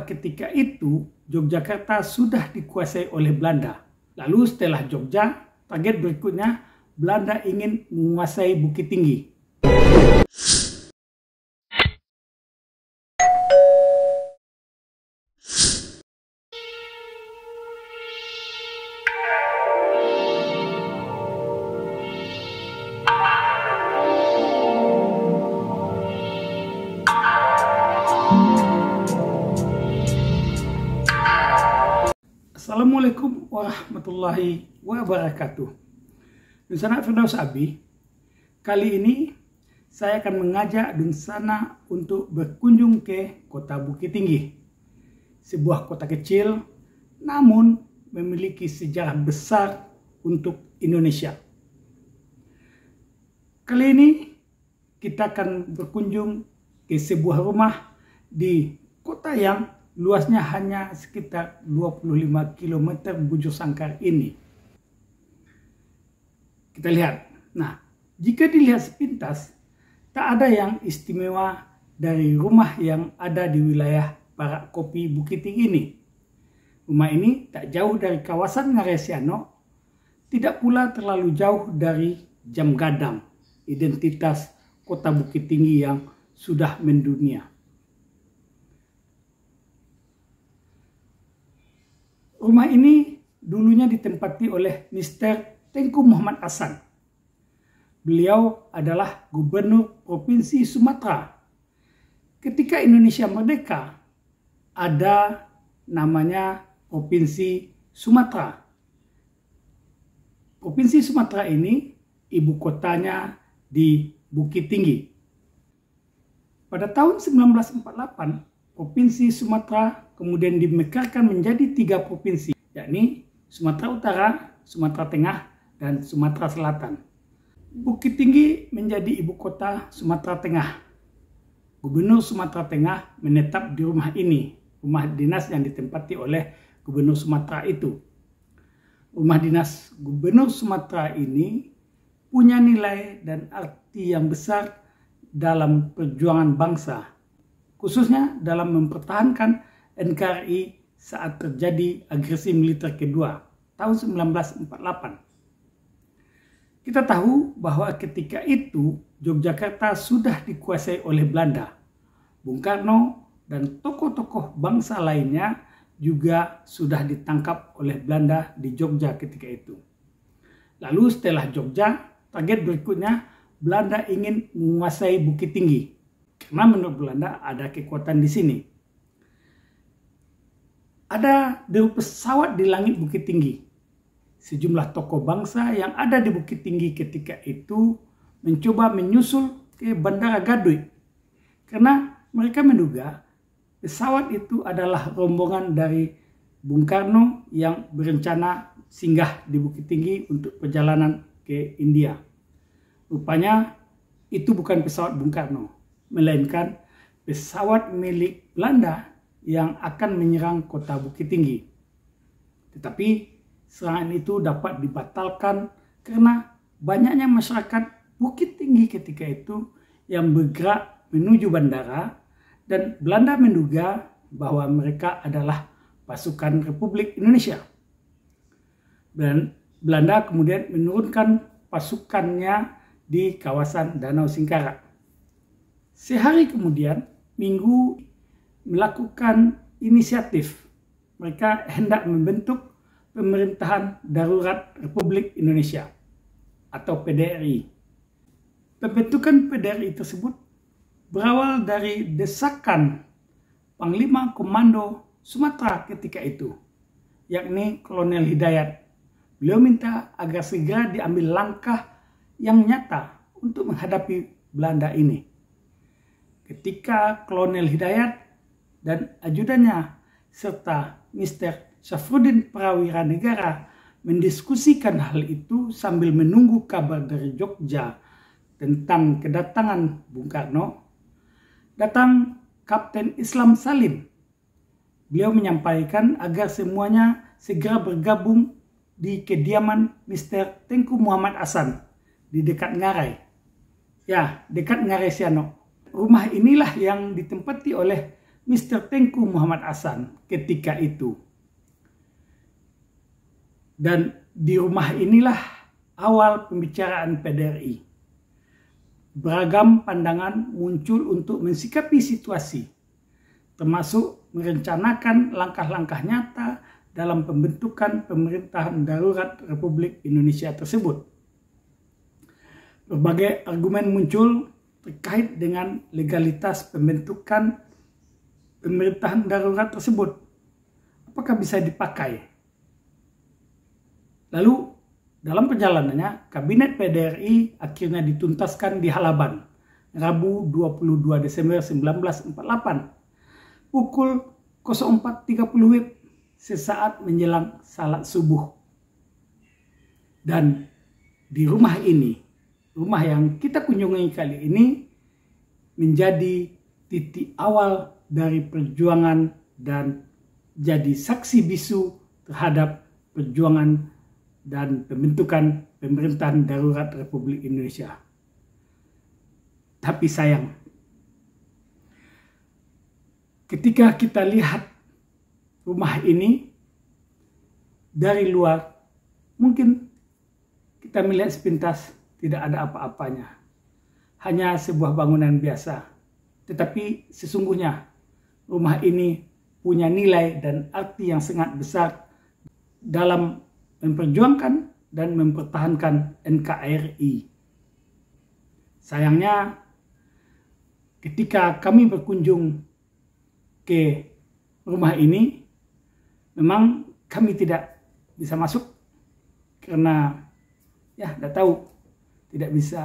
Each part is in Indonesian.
Ketika itu, Yogyakarta sudah dikuasai oleh Belanda. Lalu setelah Jogja, target berikutnya Belanda ingin menguasai Bukit Tinggi. Assalamualaikum warahmatullahi wabarakatuh. Dunsana Firdaus Abi. Kali ini saya akan mengajak Dunsana untuk berkunjung ke kota Bukit Tinggi. Sebuah kota kecil namun memiliki sejarah besar untuk Indonesia. Kali ini kita akan berkunjung ke sebuah rumah di kota yang luasnya hanya sekitar 25 km bujur sangkar ini. Kita lihat. Nah, jika dilihat sepintas, tak ada yang istimewa dari rumah yang ada di wilayah Barak Kopi Bukit Tinggi ini. Rumah ini tak jauh dari kawasan Ngarai Sianok, tidak pula terlalu jauh dari Jam Gadang, identitas kota Bukit Tinggi yang sudah mendunia. Rumah ini dulunya ditempati oleh Mr. Tengku Muhammad Hasan. Beliau adalah Gubernur Provinsi Sumatera. Ketika Indonesia merdeka, ada namanya Provinsi Sumatera. Provinsi Sumatera ini ibu kotanya di Bukit Tinggi. Pada tahun 1948, Provinsi Sumatera kemudian dimekarkan menjadi 3 provinsi, yakni Sumatera Utara, Sumatera Tengah, dan Sumatera Selatan. Bukit Tinggi menjadi ibu kota Sumatera Tengah. Gubernur Sumatera Tengah menetap di rumah ini, rumah dinas yang ditempati oleh Gubernur Sumatera itu. Rumah dinas Gubernur Sumatera ini punya nilai dan arti yang besar dalam perjuangan bangsa, khususnya dalam mempertahankan NKRI saat terjadi agresi militer kedua tahun 1948. Kita tahu bahwa ketika itu Yogyakarta sudah dikuasai oleh Belanda. Bung Karno dan tokoh-tokoh bangsa lainnya juga sudah ditangkap oleh Belanda di Jogja ketika itu. Lalu setelah Jogja, target berikutnya Belanda ingin menguasai Bukit Tinggi. Karena menurut Belanda ada kekuatan di sini. Ada deru pesawat di langit Bukit Tinggi. Sejumlah tokoh bangsa yang ada di Bukit Tinggi ketika itu mencoba menyusul ke Bandara Gadui. Karena mereka menduga pesawat itu adalah rombongan dari Bung Karno yang berencana singgah di Bukit Tinggi untuk perjalanan ke India. Rupanya itu bukan pesawat Bung Karno, melainkan pesawat milik Belanda yang akan menyerang kota Bukit Tinggi. Tetapi serangan itu dapat dibatalkan karena banyaknya masyarakat Bukit Tinggi ketika itu yang bergerak menuju bandara, dan Belanda menduga bahwa mereka adalah pasukan Republik Indonesia. Dan Belanda kemudian menurunkan pasukannya di kawasan Danau Singkarak. Sehari kemudian, Minggu melakukan inisiatif. Mereka hendak membentuk Pemerintahan Darurat Republik Indonesia atau PDRI. Pembentukan PDRI tersebut berawal dari desakan Panglima Komando Sumatera ketika itu, yakni Kolonel Hidayat. Beliau minta agar segera diambil langkah yang nyata untuk menghadapi Belanda ini. Ketika Kolonel Hidayat dan ajudannya serta Mr. Syafruddin Prawira Negara mendiskusikan hal itu sambil menunggu kabar dari Jogja tentang kedatangan Bung Karno, datang Kapten Islam Salim. Beliau menyampaikan agar semuanya segera bergabung di kediaman Mr. Tengku Muhammad Hasan di dekat Ngarai. Ya, dekat Ngarai Sianok. rumah inilah yang ditempati oleh Mr. Tengku Muhammad Hasan ketika itu. Dan di rumah inilah awal pembicaraan PDRI. Beragam pandangan muncul untuk mensikapi situasi, termasuk merencanakan langkah-langkah nyata dalam pembentukan pemerintahan darurat Republik Indonesia tersebut. Berbagai argumen muncul terkait dengan legalitas pembentukan pemerintahan darurat tersebut. Apakah bisa dipakai? Lalu dalam perjalanannya, Kabinet PDRI akhirnya dituntaskan di Halaban, Rabu 22 Desember 1948, pukul 04.30 WIB, sesaat menjelang salat subuh. Dan di rumah ini, rumah yang kita kunjungi kali ini, menjadi titik awal dari perjuangan dan jadi saksi bisu terhadap perjuangan dan pembentukan pemerintahan darurat Republik Indonesia. Tapi sayang, ketika kita lihat rumah ini dari luar, mungkin kita melihat sepintas tidak ada apa-apanya. Hanya sebuah bangunan biasa. Tetapi sesungguhnya rumah ini punya nilai dan arti yang sangat besar dalam memperjuangkan dan mempertahankan NKRI. Sayangnya, ketika kami berkunjung ke rumah ini, memang kami tidak bisa masuk karena tidak tahu, tidak bisa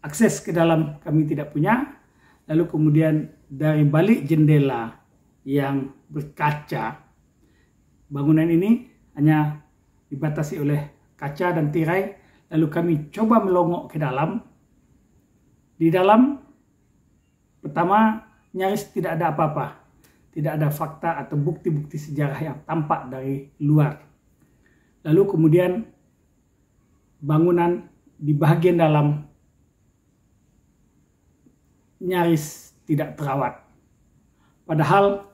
akses ke dalam, kami tidak punya. Lalu kemudian dari balik jendela yang berkaca, bangunan ini hanya dibatasi oleh kaca dan tirai. Lalu kami coba melongok ke dalam. Di dalam, pertama, nyaris tidak ada apa-apa. Tidak ada fakta atau bukti-bukti sejarah yang tampak dari luar. Lalu kemudian bangunan di bagian dalam nyaris tidak terawat. Padahal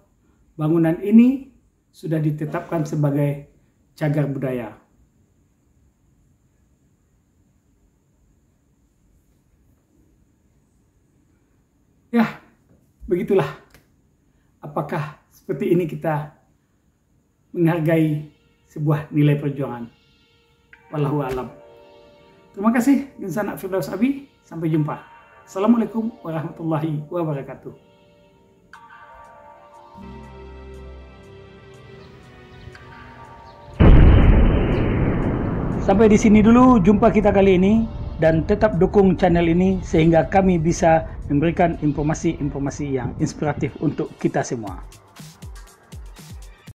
bangunan ini sudah ditetapkan sebagai cagar budaya. Ya, begitulah. Apakah seperti ini kita menghargai sebuah nilai perjuangan? Wallahu a'lam. Terima kasih. Insana Firdaus Abi. Sampai jumpa. Assalamualaikum warahmatullahi wabarakatuh. Sampai di sini dulu jumpa kita kali ini, dan tetap dukung channel ini sehingga kami bisa memberikan informasi-informasi yang inspiratif untuk kita semua.